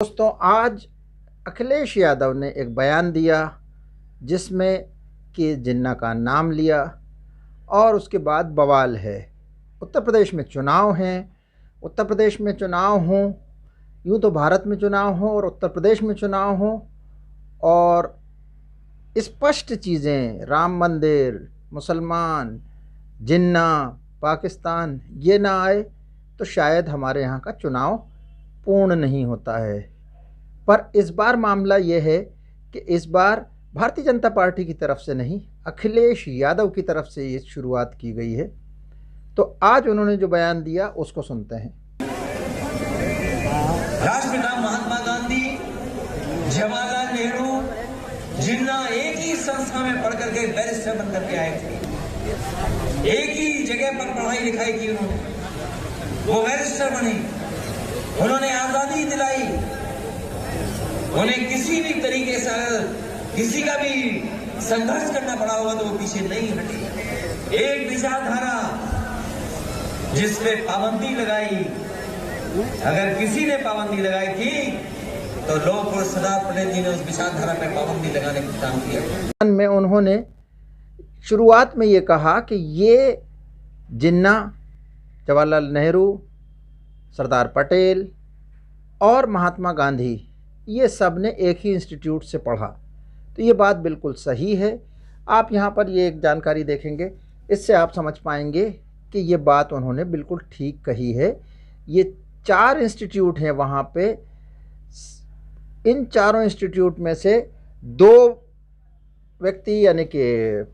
दोस्तों, आज अखिलेश यादव ने एक बयान दिया जिसमें कि जिन्ना का नाम लिया और उसके बाद बवाल है। उत्तर प्रदेश में चुनाव हैं। उत्तर प्रदेश में चुनाव हों, यूँ तो भारत में चुनाव हो और उत्तर प्रदेश में चुनाव हो और स्पष्ट चीज़ें, राम मंदिर, मुसलमान, जिन्ना, पाकिस्तान, ये ना आए तो शायद हमारे यहाँ का चुनाव पूर्ण नहीं होता है। पर इस बार मामला ये है कि इस बार भारतीय जनता पार्टी की तरफ से नहीं, अखिलेश यादव की तरफ से ये शुरुआत की गई है। तो आज उन्होंने जो बयान दिया उसको सुनते हैं। राष्ट्रपिता महात्मा गांधी, जवाहरलाल नेहरू, जिन्ना एक ही संस्था में पढ़ करके बैरिस्टर बन करके आए थे। एक ही जगह पर पढ़ाई लिखाई की उन्होंने, वो बैरिस्टर बने, उन्होंने आजादी दिलाई। उन्हें किसी भी तरीके से किसी का भी संघर्ष करना पड़ा होगा तो वो पीछे नहीं हटे। एक विचारधारा जिस पे पाबंदी लगाई, अगर किसी ने पाबंदी लगाई थी तो लोग सरदार पटेल जी ने उस विचारधारा पे पाबंदी लगाने का काम किया। में उन्होंने शुरुआत में ये कहा कि ये जिन्ना, जवाहरलाल नेहरू, सरदार पटेल और महात्मा गांधी, ये सब ने एक ही इंस्टीट्यूट से पढ़ा। तो ये बात बिल्कुल सही है। आप यहाँ पर ये एक जानकारी देखेंगे, इससे आप समझ पाएंगे कि ये बात उन्होंने बिल्कुल ठीक कही है। ये 4 इंस्टीट्यूट हैं वहाँ पे। इन चारों इंस्टीट्यूट में से 2 व्यक्ति यानी कि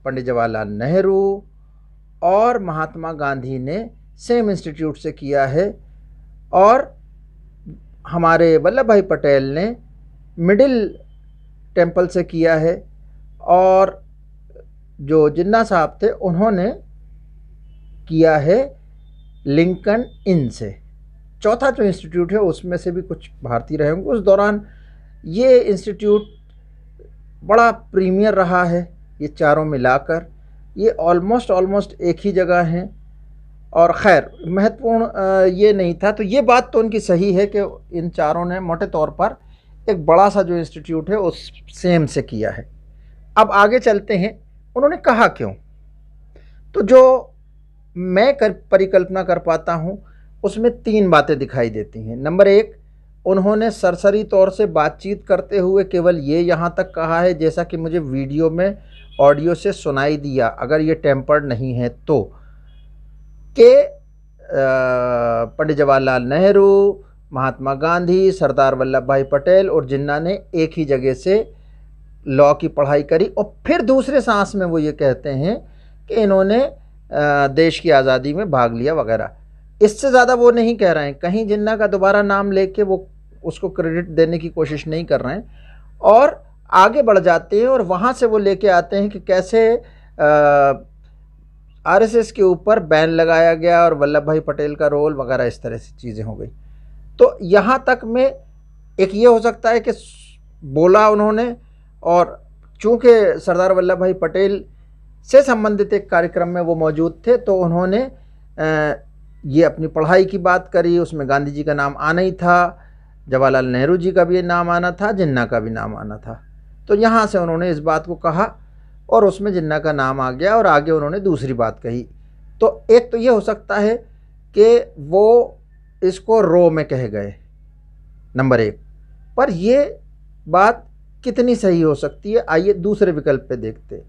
पंडित जवाहरलाल नेहरू और महात्मा गांधी ने सेम इंस्टीट्यूट से किया है और हमारे वल्लभ भाई पटेल ने मिडिल टेम्पल से किया है और जो जिन्ना साहब थे उन्होंने किया है लिंकन इन से। चौथा जो इंस्टीट्यूट है उसमें से भी कुछ भारतीय रहे होंगे। उस दौरान ये इंस्टीट्यूट बड़ा प्रीमियर रहा है। ये चारों मिलाकर ये ऑलमोस्ट एक ही जगह हैं और खैर महत्वपूर्ण ये नहीं था। तो ये बात तो उनकी सही है कि इन चारों ने मोटे तौर पर एक बड़ा सा जो इंस्टीट्यूट है उस सेम से किया है। अब आगे चलते हैं, उन्होंने कहा क्यों। तो जो मैं परिकल्पना कर पाता हूँ उसमें 3 बातें दिखाई देती हैं। नंबर 1, उन्होंने सरसरी तौर से बातचीत करते हुए केवल ये यहाँ तक कहा है, जैसा कि मुझे वीडियो में ऑडियो से सुनाई दिया, अगर ये टेम्पर्ड नहीं है तो, कि पंडित जवाहरलाल नेहरू, महात्मा गांधी, सरदार वल्लभ भाई पटेल और जिन्ना ने एक ही जगह से लॉ की पढ़ाई करी। और फिर दूसरे सांस में वो ये कहते हैं कि इन्होंने देश की आज़ादी में भाग लिया वगैरह। इससे ज़्यादा वो नहीं कह रहे हैं। कहीं जिन्ना का दोबारा नाम लेके वो उसको क्रेडिट देने की कोशिश नहीं कर रहे हैं और आगे बढ़ जाते हैं और वहाँ से वो लेके आते हैं कि कैसे आरएसएस के ऊपर बैन लगाया गया और वल्लभ भाई पटेल का रोल वगैरह, इस तरह से चीज़ें हो गई। तो यहाँ तक में एक ये हो सकता है कि बोला उन्होंने, और चूँकि सरदार वल्लभ भाई पटेल से संबंधित एक कार्यक्रम में वो मौजूद थे तो उन्होंने ये अपनी पढ़ाई की बात करी। उसमें गांधी जी का नाम आना ही था, जवाहरलाल नेहरू जी का भी नाम आना था, जिन्ना का भी नाम आना था। तो यहाँ से उन्होंने इस बात को कहा और उसमें जिन्ना का नाम आ गया और आगे उन्होंने दूसरी बात कही। तो एक तो ये हो सकता है कि वो इसको रो में कह गए, नंबर 1। पर ये बात कितनी सही हो सकती है, आइए दूसरे विकल्प पे देखते।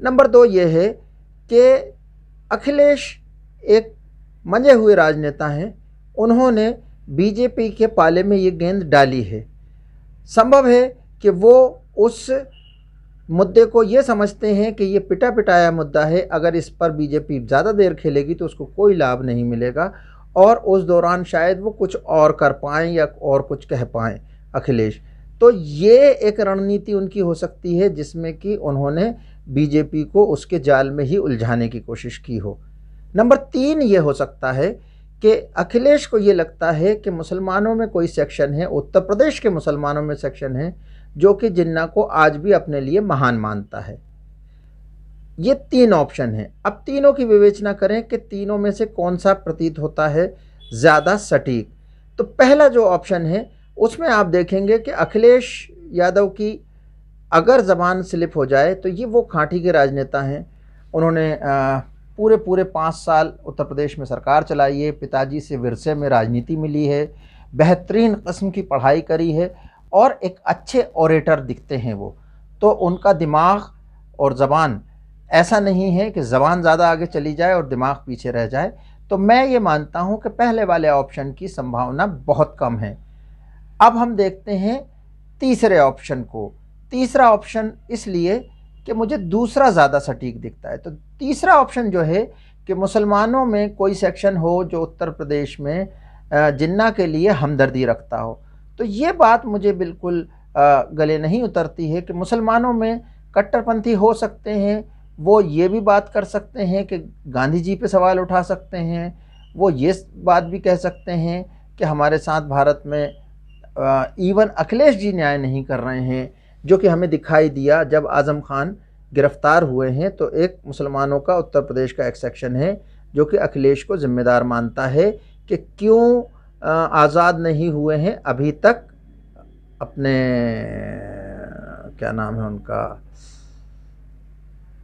नंबर 2 ये है कि अखिलेश एक मंजे हुए राजनेता हैं। उन्होंने बीजेपी के पाले में ये गेंद डाली है। संभव है कि वो उस मुद्दे को ये समझते हैं कि ये पिटा पिटाया मुद्दा है, अगर इस पर बीजेपी ज़्यादा देर खेलेगी तो उसको कोई लाभ नहीं मिलेगा और उस दौरान शायद वो कुछ और कर पाएँ या और कुछ कह पाएँ अखिलेश। तो ये एक रणनीति उनकी हो सकती है जिसमें कि उन्होंने बीजेपी को उसके जाल में ही उलझाने की कोशिश की हो। नंबर 3 ये हो सकता है कि अखिलेश को ये लगता है कि मुसलमानों में कोई सेक्शन है, उत्तर प्रदेश के मुसलमानों में सेक्शन है जो कि जिन्ना को आज भी अपने लिए महान मानता है। ये 3 ऑप्शन हैं। अब तीनों की विवेचना करें कि तीनों में से कौन सा प्रतीत होता है ज़्यादा सटीक। तो पहला जो ऑप्शन है उसमें आप देखेंगे कि अखिलेश यादव की अगर ज़बान स्लिप हो जाए तो ये वो खांटी के राजनेता हैं। उन्होंने पूरे पूरे 5 साल उत्तर प्रदेश में सरकार चलाई है, पिताजी से विरसे में राजनीति मिली है, बेहतरीन किस्म की पढ़ाई करी है और एक अच्छे ऑरेटर दिखते हैं वो। तो उनका दिमाग और ज़बान ऐसा नहीं है कि ज़बान ज़्यादा आगे चली जाए और दिमाग पीछे रह जाए। तो मैं ये मानता हूँ कि पहले वाले ऑप्शन की संभावना बहुत कम है। अब हम देखते हैं तीसरे ऑप्शन को। तीसरा ऑप्शन इसलिए कि मुझे दूसरा ज़्यादा सटीक दिखता है। तो तीसरा ऑप्शन जो है कि मुसलमानों में कोई सेक्शन हो जो उत्तर प्रदेश में जिन्ना के लिए हमदर्दी रखता हो। तो ये बात मुझे बिल्कुल गले नहीं उतरती है कि मुसलमानों में कट्टरपंथी हो सकते हैं, वो ये भी बात कर सकते हैं कि गांधी जी पे सवाल उठा सकते हैं, वो ये बात भी कह सकते हैं कि हमारे साथ भारत में इवन अखिलेश जी न्याय नहीं कर रहे हैं, जो कि हमें दिखाई दिया जब आज़म खान गिरफ्तार हुए हैं। तो एक मुसलमानों का उत्तर प्रदेश का एक सेक्शन है जो कि अखिलेश को ज़िम्मेदार मानता है कि क्यों आज़ाद नहीं हुए हैं अभी तक अपने, क्या नाम है उनका,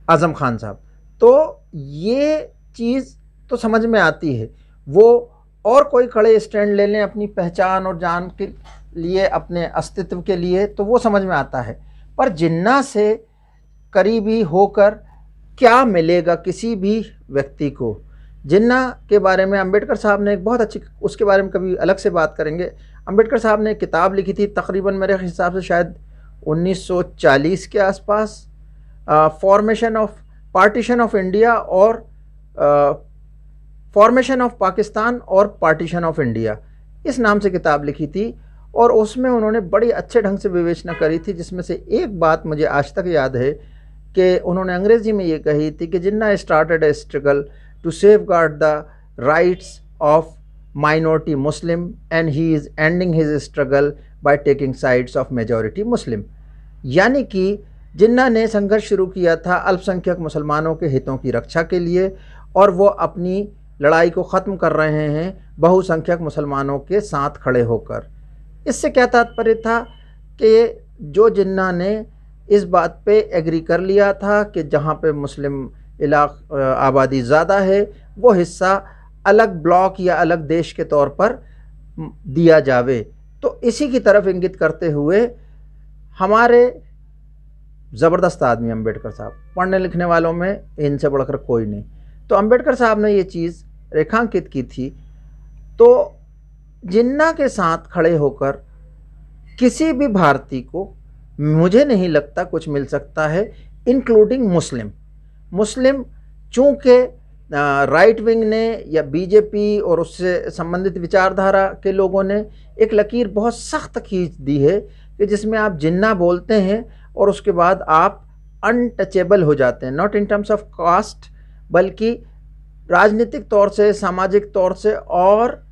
आज़म खान साहब। तो ये चीज़ तो समझ में आती है, वो और कोई खड़े स्टैंड ले लें अपनी पहचान और जान के लिए, अपने अस्तित्व के लिए, तो वो समझ में आता है। पर जिन्ना से करीबी होकर क्या मिलेगा किसी भी व्यक्ति को? जिन्ना के बारे में अंबेडकर साहब ने एक बहुत अच्छी, उसके बारे में कभी अलग से बात करेंगे। अंबेडकर साहब ने एक किताब लिखी थी तकरीबन मेरे हिसाब से शायद 1940 के आसपास, formation of partition of India और फॉर्मेशन ऑफ पाकिस्तान और पार्टीशन ऑफ इंडिया, इस नाम से किताब लिखी थी। और उसमें उन्होंने बड़ी अच्छे ढंग से विवेचना करी थी, जिसमें से एक बात मुझे आज तक याद है कि उन्होंने अंग्रेज़ी में ये कही थी कि Jinnah started a struggle to safeguard the rights of minority Muslim and he is ending his struggle by taking sides of majority Muslim. यानी कि जिन्ना ने संघर्ष शुरू किया था अल्पसंख्यक मुसलमानों के हितों की रक्षा के लिए, और वो अपनी लड़ाई को ख़त्म कर रहे हैं बहुसंख्यक मुसलमानों के साथ खड़े होकर। इससे क्या तात्पर्य था कि जो जिन्ना ने इस बात पे एग्री कर लिया था कि जहाँ पे मुस्लिम आबादी ज़्यादा है वो हिस्सा अलग ब्लॉक या अलग देश के तौर पर दिया जावे। तो इसी की तरफ इंगित करते हुए हमारे ज़बरदस्त आदमी अंबेडकर साहब, पढ़ने लिखने वालों में इनसे बढ़कर कोई नहीं। तो अंबेडकर साहब ने ये चीज़ रेखांकित की थी। तो जिन्ना के साथ खड़े होकर किसी भी भारतीय को मुझे नहीं लगता कुछ मिल सकता है, इंक्लूडिंग मुस्लिम। चूँकि राइट विंग ने या बीजेपी और उससे संबंधित विचारधारा के लोगों ने एक लकीर बहुत सख्त खींच दी है कि जिसमें आप जिन्ना बोलते हैं और उसके बाद आप अनटचेबल हो जाते हैं, not in terms of caste बल्कि राजनीतिक तौर से, सामाजिक तौर से और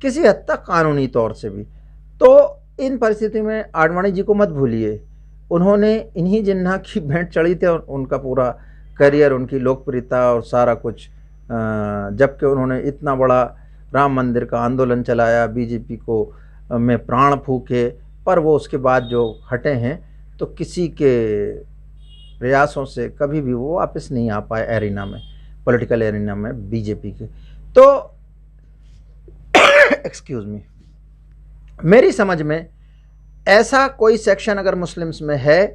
किसी हद तक कानूनी तौर से भी। तो इन परिस्थिति में आडवाणी जी को मत भूलिए, उन्होंने इन्हीं जिन्ना की भेंट चढ़ी थी और उनका पूरा करियर, उनकी लोकप्रियता और सारा कुछ, जबकि उन्होंने इतना बड़ा राम मंदिर का आंदोलन चलाया, बीजेपी को में प्राण फूके, पर वो उसके बाद जो हटे हैं तो किसी के प्रयासों से कभी भी वो वापस नहीं आ पाए एरिना में, पॉलिटिकल एरिना में बीजेपी के। तो एक्सक्यूज़ मी, मेरी समझ में ऐसा कोई सेक्शन अगर मुस्लिम्स में है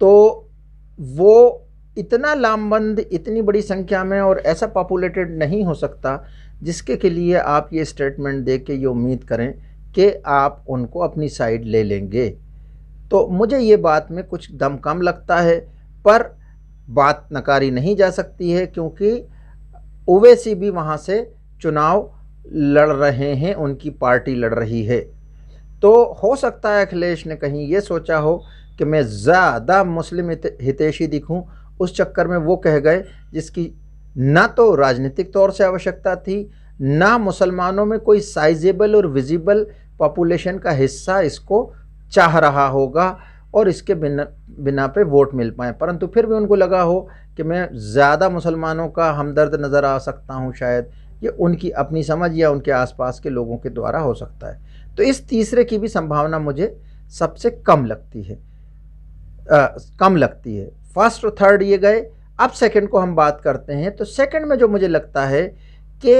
तो वो इतना लामबंद, इतनी बड़ी संख्या में और ऐसा पॉपुलेटेड नहीं हो सकता जिसके के लिए आप ये स्टेटमेंट दे के ये उम्मीद करें कि आप उनको अपनी साइड ले लेंगे। तो मुझे ये बात में कुछ दम कम लगता है, पर बात नकारी नहीं जा सकती है क्योंकि ओवैसी भी वहाँ से चुनाव लड़ रहे हैं, उनकी पार्टी लड़ रही है। तो हो सकता है अखिलेश ने कहीं ये सोचा हो कि मैं ज़्यादा मुस्लिम हितैषी दिखूं, उस चक्कर में वो कह गए जिसकी ना तो राजनीतिक तौर से आवश्यकता थी, ना मुसलमानों में कोई साइजेबल और विजिबल पॉपुलेशन का हिस्सा इसको चाह रहा होगा और इसके बिना पे वोट मिल पाए। परंतु फिर भी उनको लगा हो कि मैं ज़्यादा मुसलमानों का हमदर्द नज़र आ सकता हूँ, शायद ये उनकी अपनी समझ या उनके आसपास के लोगों के द्वारा हो सकता है। तो इस तीसरे की भी संभावना मुझे सबसे कम लगती है। फर्स्ट और थर्ड ये गए। अब सेकंड को हम बात करते हैं। तो सेकंड में जो मुझे लगता है कि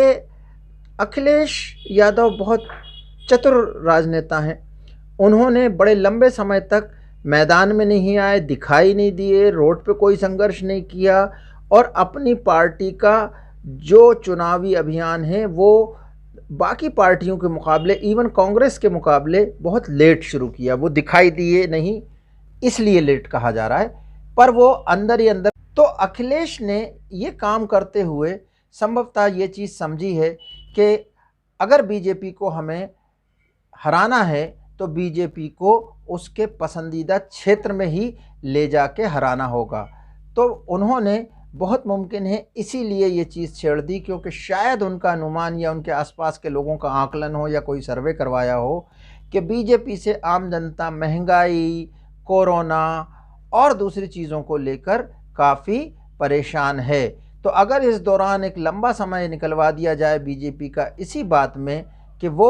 अखिलेश यादव बहुत चतुर राजनेता हैं। उन्होंने बड़े लंबे समय तक मैदान में नहीं आए, दिखाई नहीं दिए, रोड पे कोई संघर्ष नहीं किया और अपनी पार्टी का जो चुनावी अभियान है वो बाकी पार्टियों के मुकाबले, इवन कांग्रेस के मुकाबले बहुत लेट शुरू किया। वो दिखाई दिए नहीं इसलिए लेट कहा जा रहा है, पर वो अंदर ही अंदर। तो अखिलेश ने ये काम करते हुए संभवतः ये चीज़ समझी है कि अगर बीजेपी को हमें हराना है तो बीजेपी को उसके पसंदीदा क्षेत्र में ही ले जाके हराना होगा। तो उन्होंने बहुत मुमकिन है इसीलिए ये चीज़ छेड़ दी, क्योंकि शायद उनका अनुमान या उनके आसपास के लोगों का आकलन हो या कोई सर्वे करवाया हो कि बीजेपी से आम जनता महंगाई, कोरोना और दूसरी चीज़ों को लेकर काफ़ी परेशान है। तो अगर इस दौरान एक लंबा समय निकलवा दिया जाए बीजेपी का इसी बात में कि वो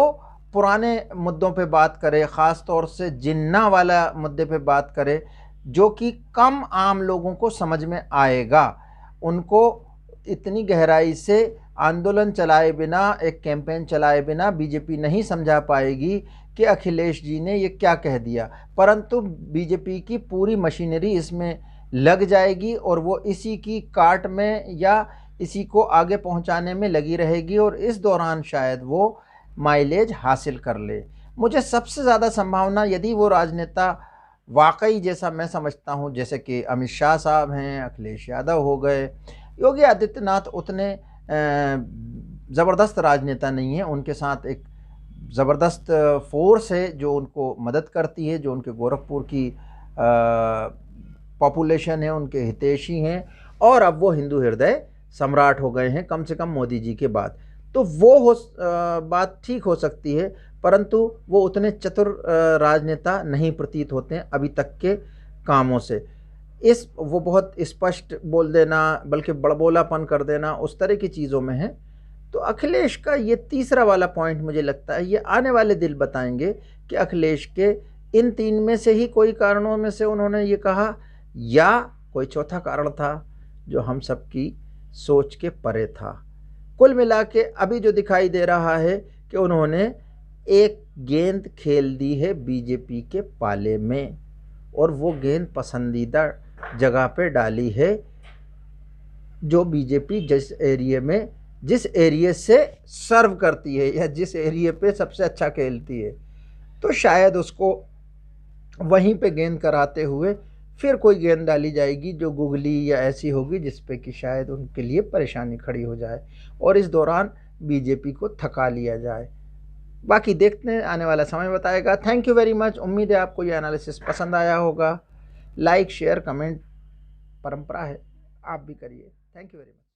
पुराने मुद्दों पे बात करे, ख़ास तौर से जिन्ना वाला मुद्दे पे बात करे, जो कि कम आम लोगों को समझ में आएगा, उनको इतनी गहराई से आंदोलन चलाए बिना, एक कैंपेन चलाए बिना बीजेपी नहीं समझा पाएगी कि अखिलेश जी ने ये क्या कह दिया। परंतु बीजेपी की पूरी मशीनरी इसमें लग जाएगी और वो इसी की काट में या इसी को आगे पहुंचाने में लगी रहेगी और इस दौरान शायद वो माइलेज हासिल कर ले। मुझे सबसे ज़्यादा संभावना, यदि वो राजनेता वाकई, जैसा मैं समझता हूँ, जैसे कि अमित शाह साहब हैं, अखिलेश यादव हो गए, योगी आदित्यनाथ उतने ज़बरदस्त राजनेता नहीं हैं। उनके साथ एक ज़बरदस्त फोर्स है जो उनको मदद करती है, जो उनके गोरखपुर की पॉपुलेशन है, उनके हितैषी हैं और अब वो हिंदू हृदय सम्राट हो गए हैं कम से कम मोदी जी के बाद। तो वो बात ठीक हो सकती है, परंतु वो उतने चतुर राजनेता नहीं प्रतीत होते हैं अभी तक के कामों से। वो बहुत स्पष्ट बोल देना, बल्कि बड़बोलापन कर देना, उस तरह की चीज़ों में है। तो अखिलेश का ये तीसरा वाला पॉइंट मुझे लगता है ये आने वाले दिन बताएंगे कि अखिलेश के इन तीन में से ही कोई कारणों में से उन्होंने ये कहा या कोई चौथा कारण था जो हम सबकी सोच के परे था। कुल मिला के अभी जो दिखाई दे रहा है कि उन्होंने एक गेंद खेल दी है बीजेपी के पाले में और वो गेंद पसंदीदा जगह पे डाली है, जो बीजेपी जिस एरिया से सर्व करती है या जिस एरिया पे सबसे अच्छा खेलती है, तो शायद उसको वहीं पे गेंद कराते हुए फिर कोई गेंद डाली जाएगी जो गुगली या ऐसी होगी जिस पे कि शायद उनके लिए परेशानी खड़ी हो जाए और इस दौरान बीजेपी को थका लिया जाए। बाकी देखते हैं, आने वाला समय बताएगा। Thank you very much. उम्मीद है आपको ये एनालिसिस पसंद आया होगा। लाइक, शेयर, कमेंट परंपरा है, आप भी करिए। Thank you very much.